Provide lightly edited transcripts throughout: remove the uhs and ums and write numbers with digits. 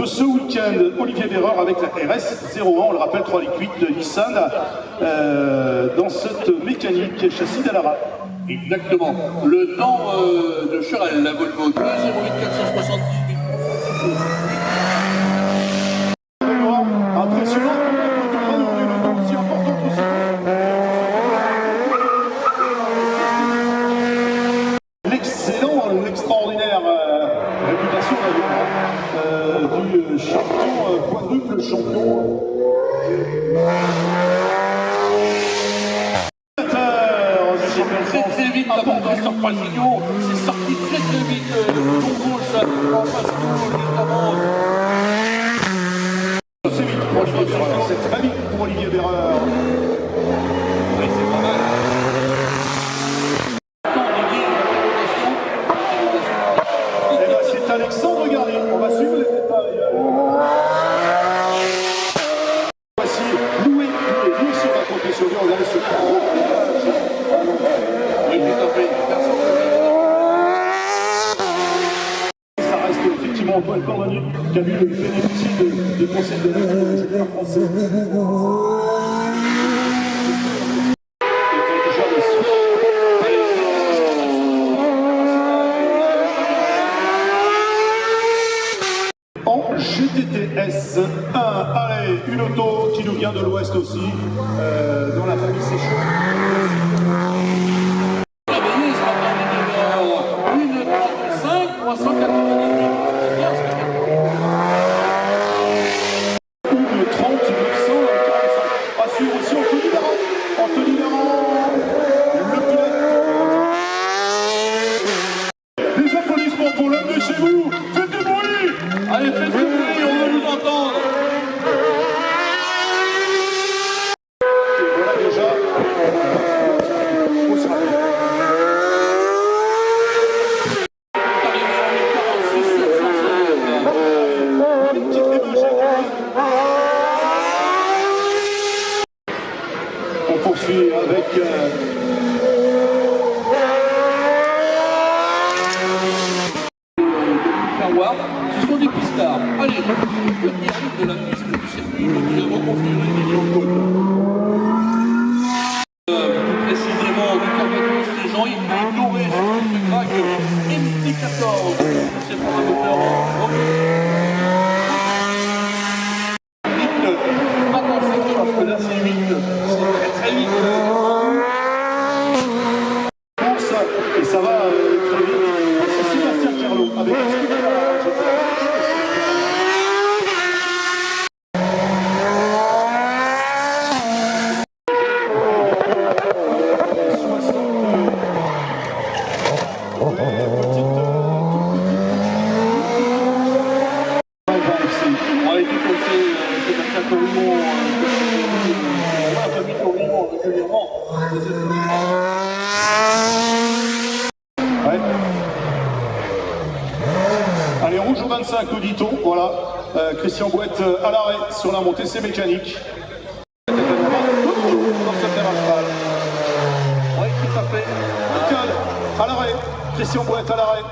de ce week-end, Olivier Bérard avec la RS 01, on le rappelle, 3 litres de Nissan, dans cette mécanique châssis d'Alara. Exactement. Le temps de Cherel, la Volvo 2 08 478. Impressionnant, aussi importante aussi. L'excellent, l'extraordinaire réputation du champion, quadruple champion. Très vite, la sur Pasignon, c'est sorti très vite, ton gauche en face évidemment. C'est vite pour Olivier Bérard, c'est très vite pour Olivier Bérard. Oui, c'est pas mal. Et là, c'est Alexandre, regardez, on va suivre les détails. Voici Louis sur la compétition, regardez ce gros village. Oui, tout à fait. Ça reste effectivement Antoine Cordonnier qui a vu le bénéficier des conseils de la français. En GTTS 1, allez, une auto qui nous vient de l'Ouest aussi, dans la famille Séchon. Les applaudissements pour l'homme de chez vous. Faites du bruit. Allez, faites du bruit, on veut vous entendre. Et voilà déjà. On poursuit avec ce sont des pistards. Allez, le qui arrive de la piste du circuit, qui a reconfiguré les côte. Plus précisément, du Corbettous, c'est Jean-Yves Doré sur le crack MT14. C'est pour un moteur vite, attention, parce que là c'est vite, c'est très vite. et ça va très vite. C'est Sébastien Carlo avec Allez, rouge au 25, Auditon, voilà. Christian Bouette à l'arrêt sur la montée, c'est mécanique. Dans cette terre astrale. Oui, tout à fait. Nickel, à l'arrêt. Christian Bouette à l'arrêt.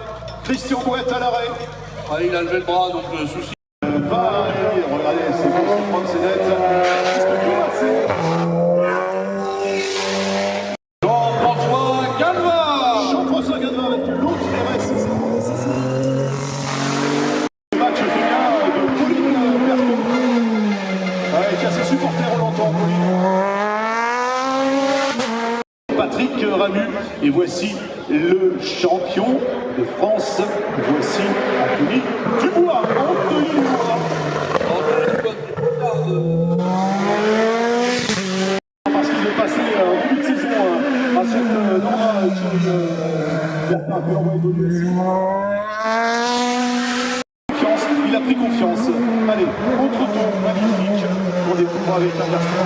Christian Bouette à l'arrêt. Ah, il a levé le bras, donc le souci. Va arriver, regardez, c'est bon, c'est propre, c'est net. Jean-François Galva. Jean-François Galva avec l'autre RS. Le match féminin de Pauline Berton. Qui a ses supporters, on l'entend, Pauline. Patrick Ramu. Et voici le champion de France. Voici Anthony Dubois. Anthony Dubois. Parce qu'il est passé en début de saison à cette endroit il a pris confiance. Allez, autre tour magnifique. On découvre avec un garçon.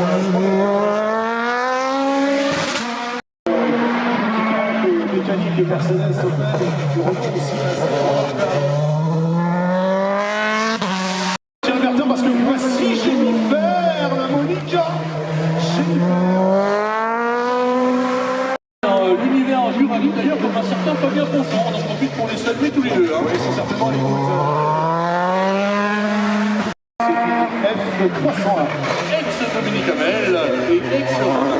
Mécanique et personnel Sopel qui retrouve aussi Tiens Bertin, parce que voici Jennifer, la Monica. L'univers en Juralie d'ailleurs comme un certain Fabien Ponchon, on en profite pour les saluer tous les deux. Hein. Oui, ils sont certainement les 301. Ex-Dominique Hamel et ex-Romain.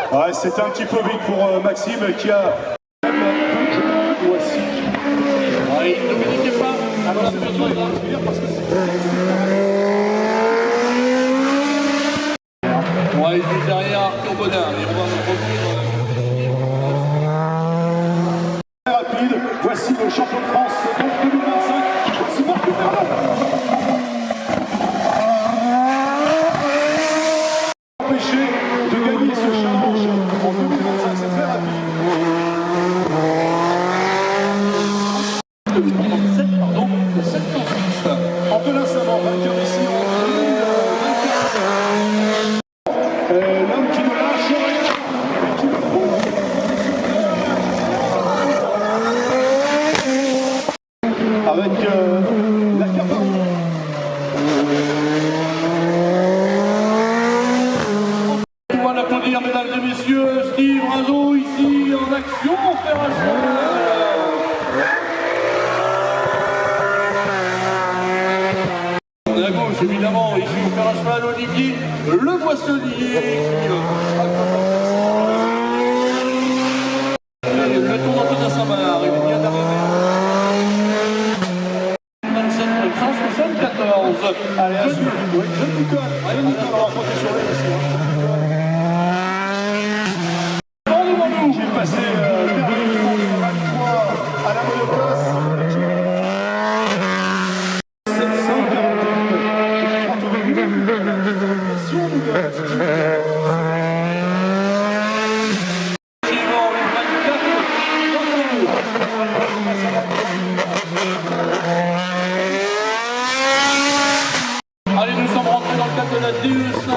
Ouais, c'est un petit peu vite pour Maxime qui a... Voici. Ouais, il ne communiquait pas. Alors c'est besoin de dire parce que c'est... Ouais, il est derrière Arthur Bodin, mais on va revenir. Rapide, voici le champion de France donc 2025, voici Marc Merlot. Empêché de gagner ce challenge en 2025, c'est très rapide. 7, pardon, 706. Antonin Savant, vainqueur ici en 2024. L'homme qui ne lâche rien et qui le prouve. Avec la Caparoune. On va l'applaudir, mesdames et messieurs, Steve Razo ici en action opérationnelle. À la gauche, évidemment, ici opérationnel Olivier Le Boisselier. Le tour d'Antonin Samar, il vient d'arriver. 27 974. Allez, à suivre. Oui, je Nicole. On va compter sur lui aussi. Qui est passé merveilleusement de 23 à la monoplace. 741. Suivant le 24. Allez, nous sommes rentrés dans le cadre de la DE5.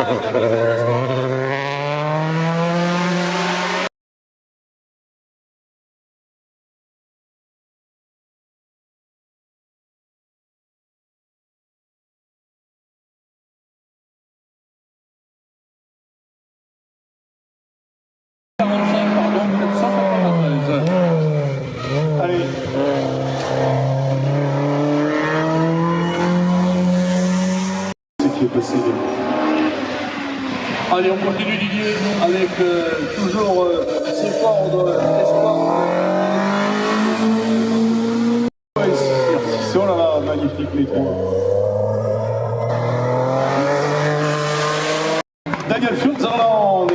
Allez. Ce qui est passé. Allez, on continue Didier avec toujours ces forts d'espoir. Ils sont là, magnifique les trois. Daniel Furtzerland.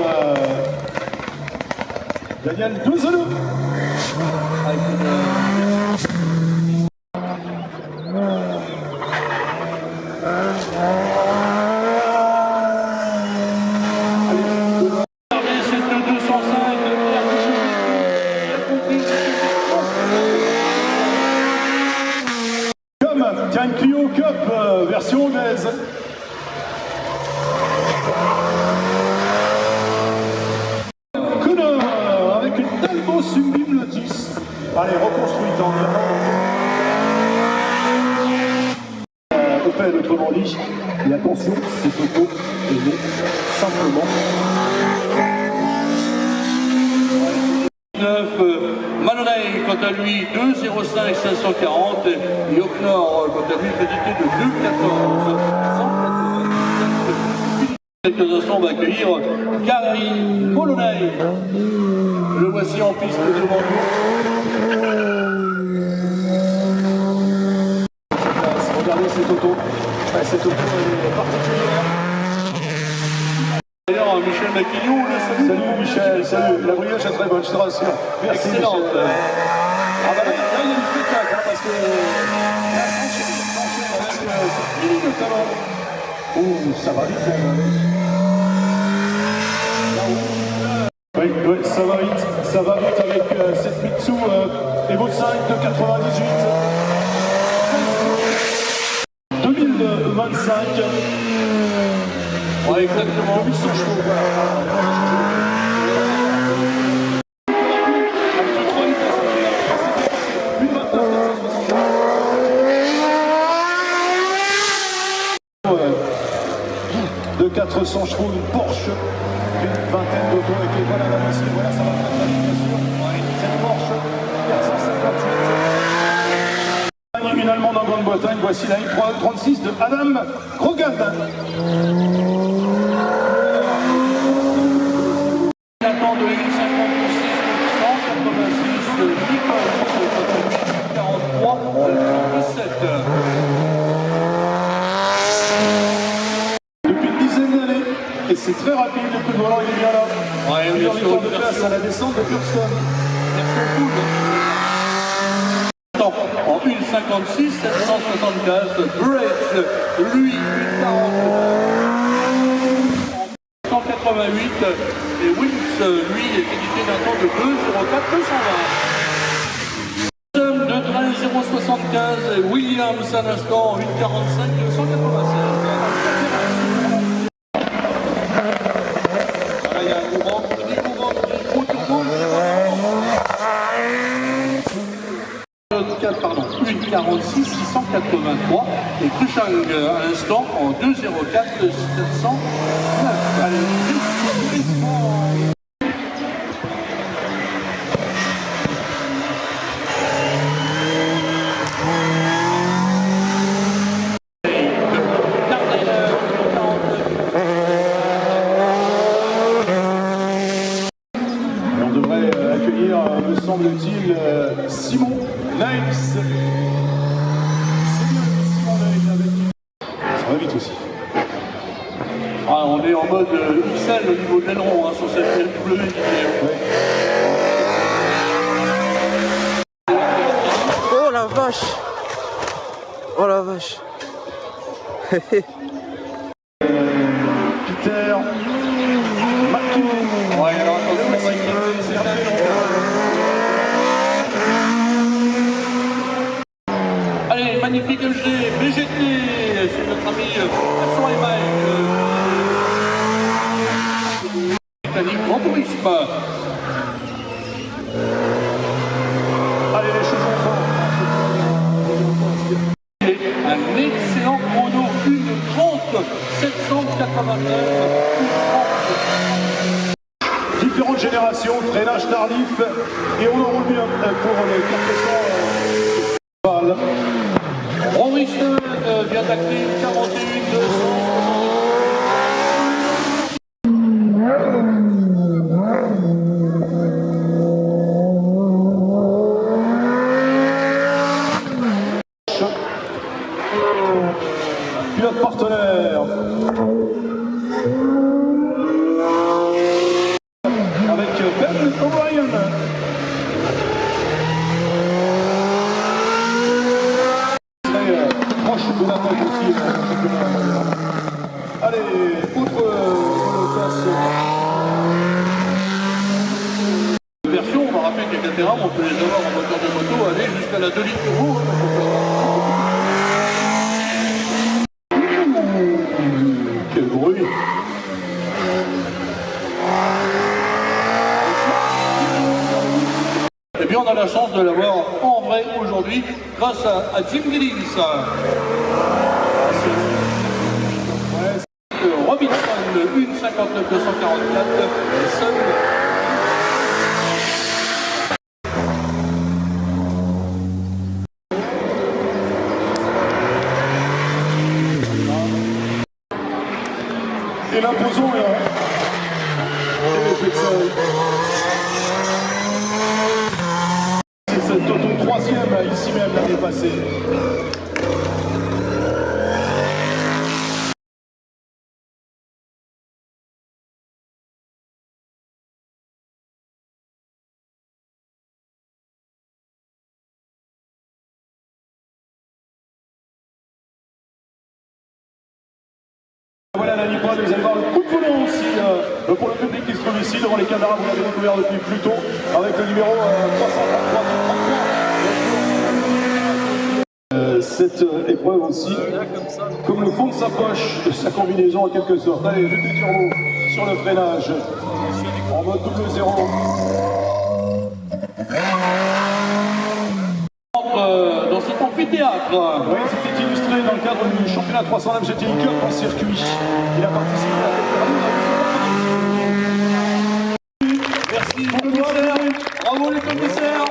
Daniel Deuzeleux. Avec Tiens, une Clio Cup version anglaise. Connor avec une Talbot Sublime Lotus. Allez, reconstruite en Opel autrement. rallye. Et attention, cette auto est née simplement. 9, Maloney, quant à lui, 2,05 540. Et Hocknor, quant à lui, crédité de 2,14 197. Quelques instants, on va accueillir Gary Maloney. Le voici en piste devant nous. Regardez cette auto. Cette auto est particulière. D'ailleurs, Michel Maquillon, salut Michel, salut. La brioche est très bonne, je te rassure. Merci. Excellente. Michel. Ah bah là, il y a du spectacle, hein, parce que c'est fini le talent. Ouh, ça va vite. Oui, ça va vite avec cette Mitsu Evo 5 de 98. 2025. Ouais, exactement. 800 chevaux, de 400 chevaux, une Porsche, une vingtaine d'autos avec les voiles à la aussi. Voilà, ça va très très bien sûr. Cette Porsche 458. Une Allemande en Grande-Bretagne, voici la I36 de Adam Krogan. Attends de 1,56 186, Nicole 43 117. Depuis une dizaine d'années, et c'est très rapide, le coup de volant il est bien là. Ouais, il bien est sûr, en de place à la descente de Kurston. Version full. En 1,56 775, Bridge, lui, 1,40. 188 et Wins, lui, est édité d'un temps de 2,04 220. Somme de 13,075 et Williams un instant en 1,45 296. Voilà, il y a un gros banc, pardon, 1,46 683 et Krushang à l'instant en 2,04 709. Allez, on devrait accueillir, me semble-t-il, Simon Leys. Simon Leys avec... Ça va vite aussi. ah, on est en mode XL au niveau de l'aileron sur cette LW. Oh la vache! Oh la vache! Peter McKinney. Ouais, alors attention, c'est un allez, magnifique LG, BGT, c'est notre ami Vincent et Mike. Britannique Grand Tourisme. Allez, les chevaux forts. Un excellent chrono, 1,30 789. Différentes générations, freinage tardif, et on en roule bien pour les 400 balles. Rory Stone vient d'acter 41 270. Pilote partenaire. Avec Ben O'Brien. Très proche de la tête aussi. Allez, outre Version, on va rappeler que les Caterham, on peut les avoir en moteur de moto, aller jusqu'à la 2 litres turbo. quel bruit. Et bien on a la chance de l'avoir en vrai aujourd'hui grâce à Jim Giddings. 59 244, seul. Et l'imposant est là. Et l'effet de seuil. C'est ton troisième ici même l'année passée. Voilà la Nipone, vous allez voir le coup de volant aussi pour le public qui se trouve ici devant les caméras, vous l'avez découvert depuis plus tôt avec le numéro 333. Cette épreuve aussi, comme le fond de sa poche, de sa combinaison en quelque sorte. Allez, jetez turbo sur le freinage en mode double zéro. Dans cet amphithéâtre. Oui, c'était illustré dans le cadre du championnat 309 GTI Cup en circuit. Il a participé à quelques Merci mon commissaire. Bravo les commissaires.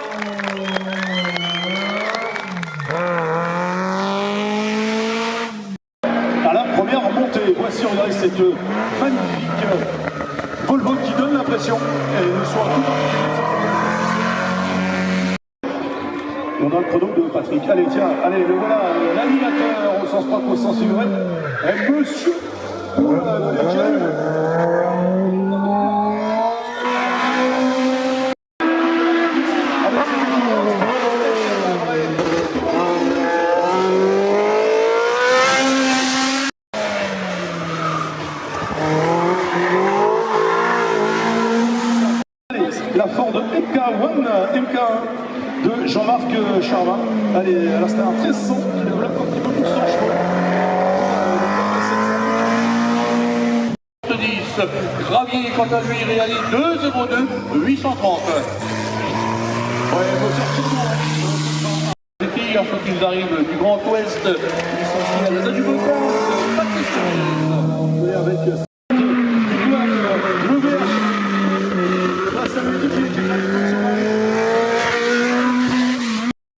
à la première montée. Voici, regardez cette magnifique Volvo qui donne l'impression et soit tout. On a le chrono de Patrick. Allez, tiens, allez, le voilà, l'animateur au sens propre, au sens figuré. Et monsieur, voilà, de lesquels la Ford MK1 de Jean-Marc Charvin. Allez, alors c'était un 1300 qui développe un petit peu plus son chevaux. 10. Gravier, quant à lui, réalise 2,02 830. Ouais, moteur tout court. Les filles, lorsque ils arrivent du Grand Ouest, ils sont ici à la du Volcan, pas de question. Avec le VH. Grâce à lui,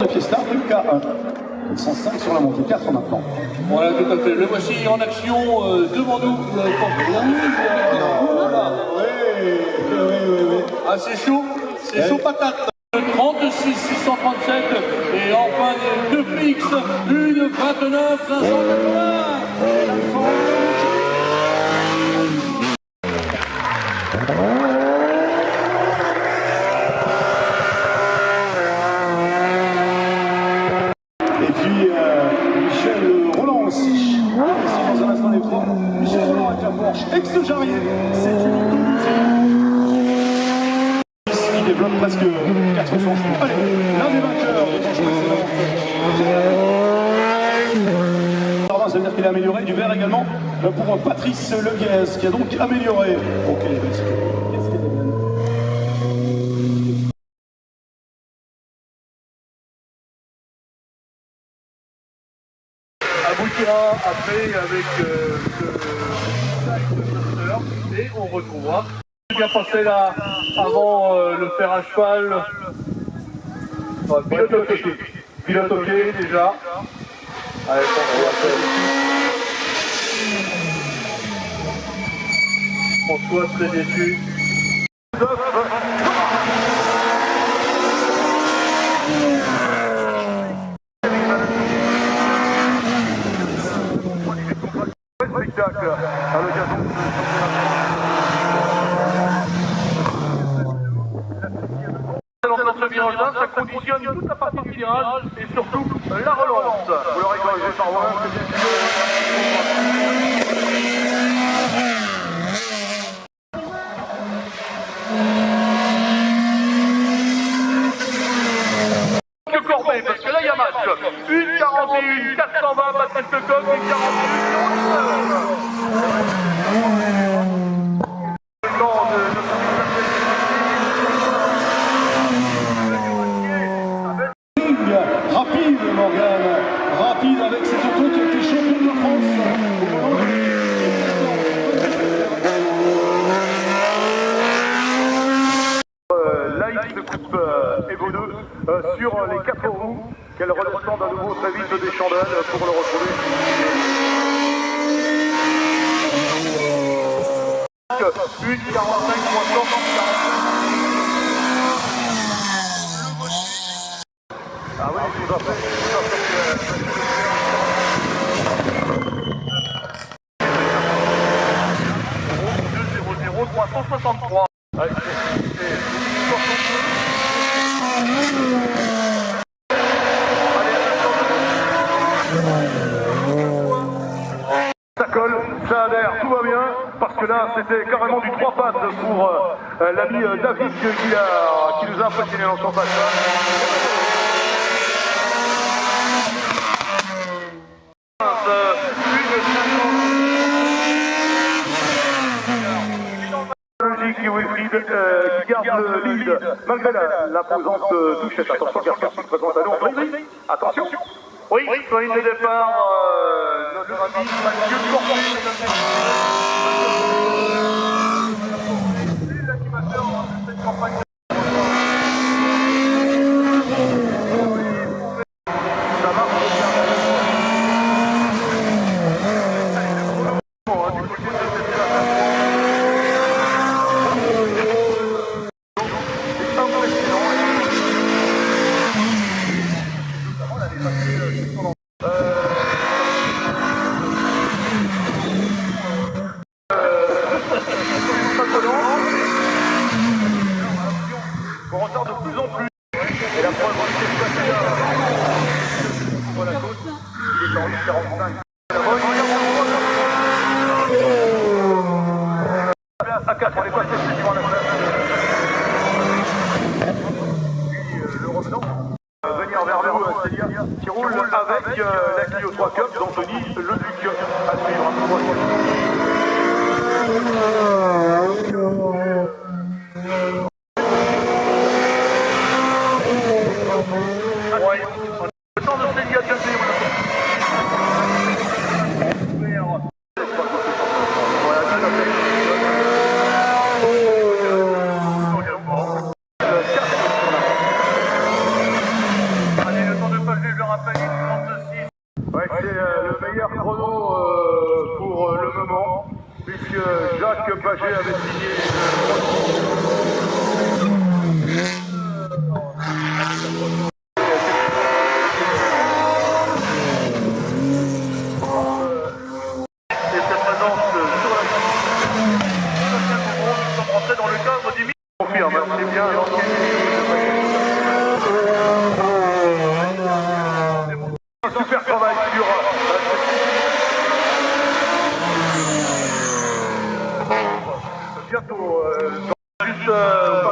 la Fiesta MK1. 105 sur la montée, 4 maintenant. Voilà, tout à fait. Le voici en action devant nous. Voilà. Oui. Ah, c'est chaud patate. 36 637 et enfin des deux fixes, une 29 580. Et puis Michel Roland aussi. Ici dans un instant les trois. Michel Roland avec la Porsche ex-Jarrier. C'est une Toulousaine qui développe presque 400 chevaux. Allez, l'un des vainqueurs des manches précédentes. Ça veut dire qu'il a amélioré. Du vert également pour Patrice Leguez qui a donc amélioré. Ok, qu'est-ce qu'il est bien. Aboutira après avec le moteur et on retrouvera. Il a passé là avant le fer à cheval. Pilote ok déjà. Allez, on va faire. François très déçu. Spectacle à l'occasion de dans ce virage-là, ça conditionne toute la partie du virage et surtout la relance. Vous l'aurez corrigé par Warren, c'est bien sûr. Corbeil, parce que là il y a match. 1,41, 420, Patrick Lecoq, 1,41. Rapide Morgane, rapide avec cette auto qui a été championne de France au volant sur les 4 roues, qu'elle redescende à nouveau très vite des chandelles pour le retrouver. Une 45 moins 100, ah oui, il va faire. 363. Ça colle, ça adhère, tout va bien, parce que là c'était carrément du 3 pattes pour l'ami David qui nous a impressionné dans son passage. Qui garde le lead malgré la posante touchette. Attention, Garcia qui présente à nous. Attention. Oui, sur ligne de départ, notre ami Mathieu Corpus. L'animateur de cette campagne. Ça marche bien. On retard de plus en plus. Et la preuve, c'est que voilà, il est en 45. À 4, on est passé sur la place. Puis le revenant, venir vers nous, Célia, qui roule avec la Clio 3 Cup d'Anthony Leduc. À suivre. Le temps de Célia de gagner. Allez, le temps de passer, je le rappelle, 36. Ouais, c'est le meilleur chrono pour le moment, puisque Jacques Paget avait signé. Dans le cadre du confirme, c'est bien. Super travail sur bientôt juste au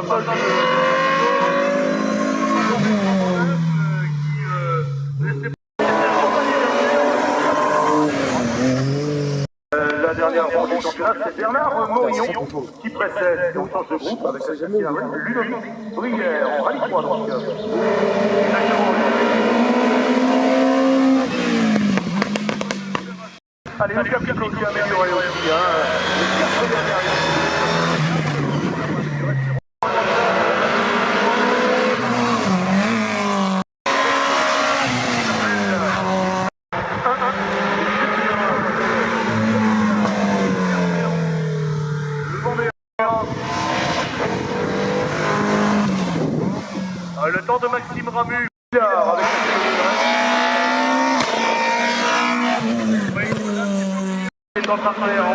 passage la dernière manche du championnat, c'est Bernard Morillon qui précède et on change de groupe avec la Ludovic Brière en rallye 3 donc. Allez, le Capiclo qui a amélioré aussi, hein. Le temps de Maxime Ramu avec est en train de faire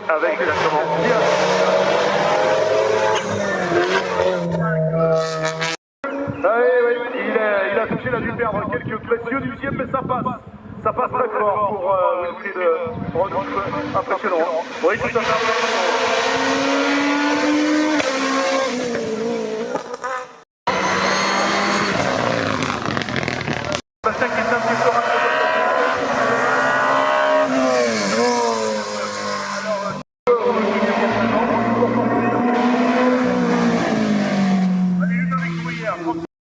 avec exactement. Oui, il a touché, il a dû perdre quelques précieux dixièmes, mais ça passe. Ça passe très fort pour Wilfried Rodolphe. Impressionnant. Oui, tout à fait. Bastien qui est un petit peu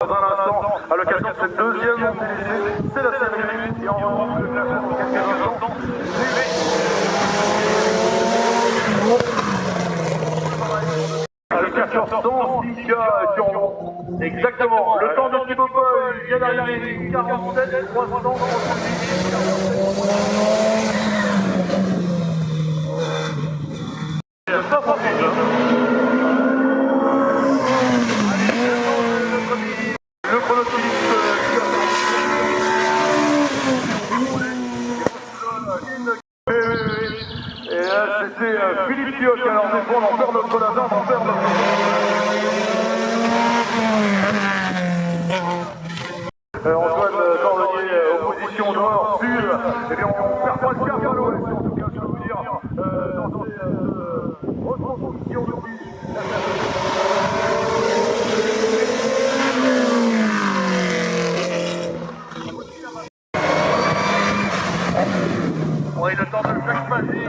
dans un instant, à l'occasion de cette deuxième montée d'essai, c'est la cérémonie et on remonte le classement dans quelques instants. chercheur 106K sur Mont. Exactement. Le temps de Thibaut Paul vient d'arriver. 47 300. Pas facile, le pronostic et là c'était Philippe Pioch. Alors des fois on en perd notre latin, on en perd notre Antoine Cordonnier, opposition nord-sud. Eh bien on perd pas le cap à l'ouest, en tout cas je peux vous dire, dans ces retransmissions depuis. Oui, le temps de le faire passer.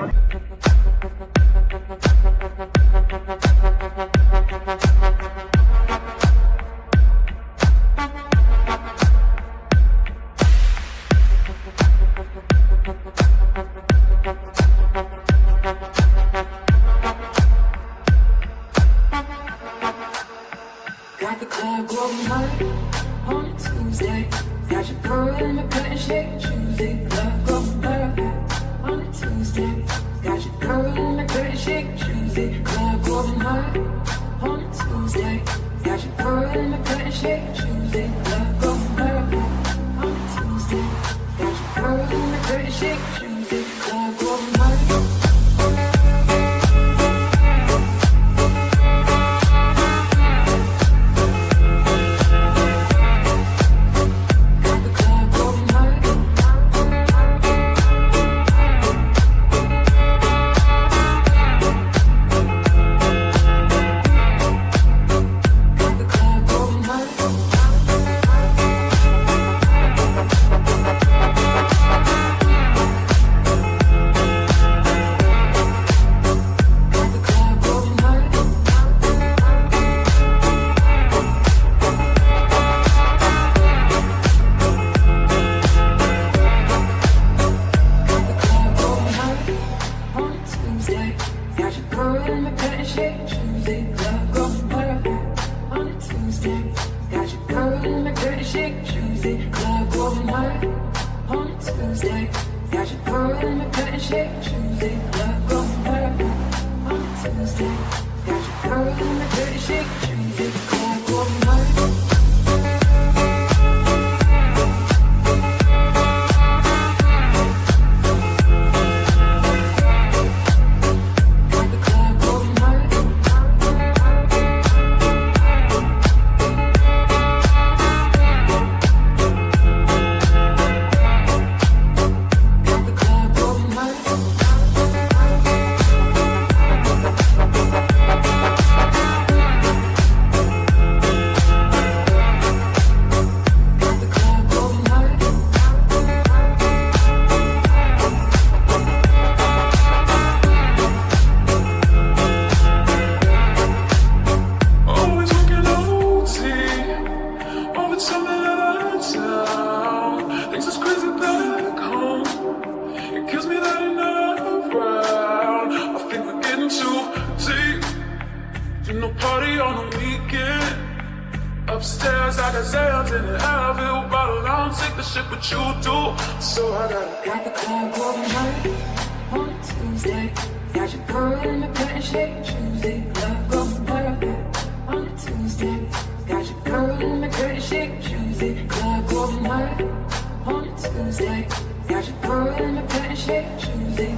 Got the club going hard on a Tuesday. Got your girl in the cut and shake Tuesday. Club going hard on a Tuesday. Got your girl in the cut and shake Tuesday. Club going hard on a Tuesday. Got your girl in the cut and shake Tuesday. Club going hard on a Tuesday. Got your girl in the cut and shake Tuesday. Club going hard. Upstairs, I got sales in it. I feel bottle. I don't take the shit, but you do. So I got the club going hard on a Tuesday. Got your girl in the cut and shake Tuesday. Club going hard on a Tuesday. Got your girl in the cut and shake Tuesday. Club going hard on a Tuesday. Got your girl in the cut and shake Tuesday.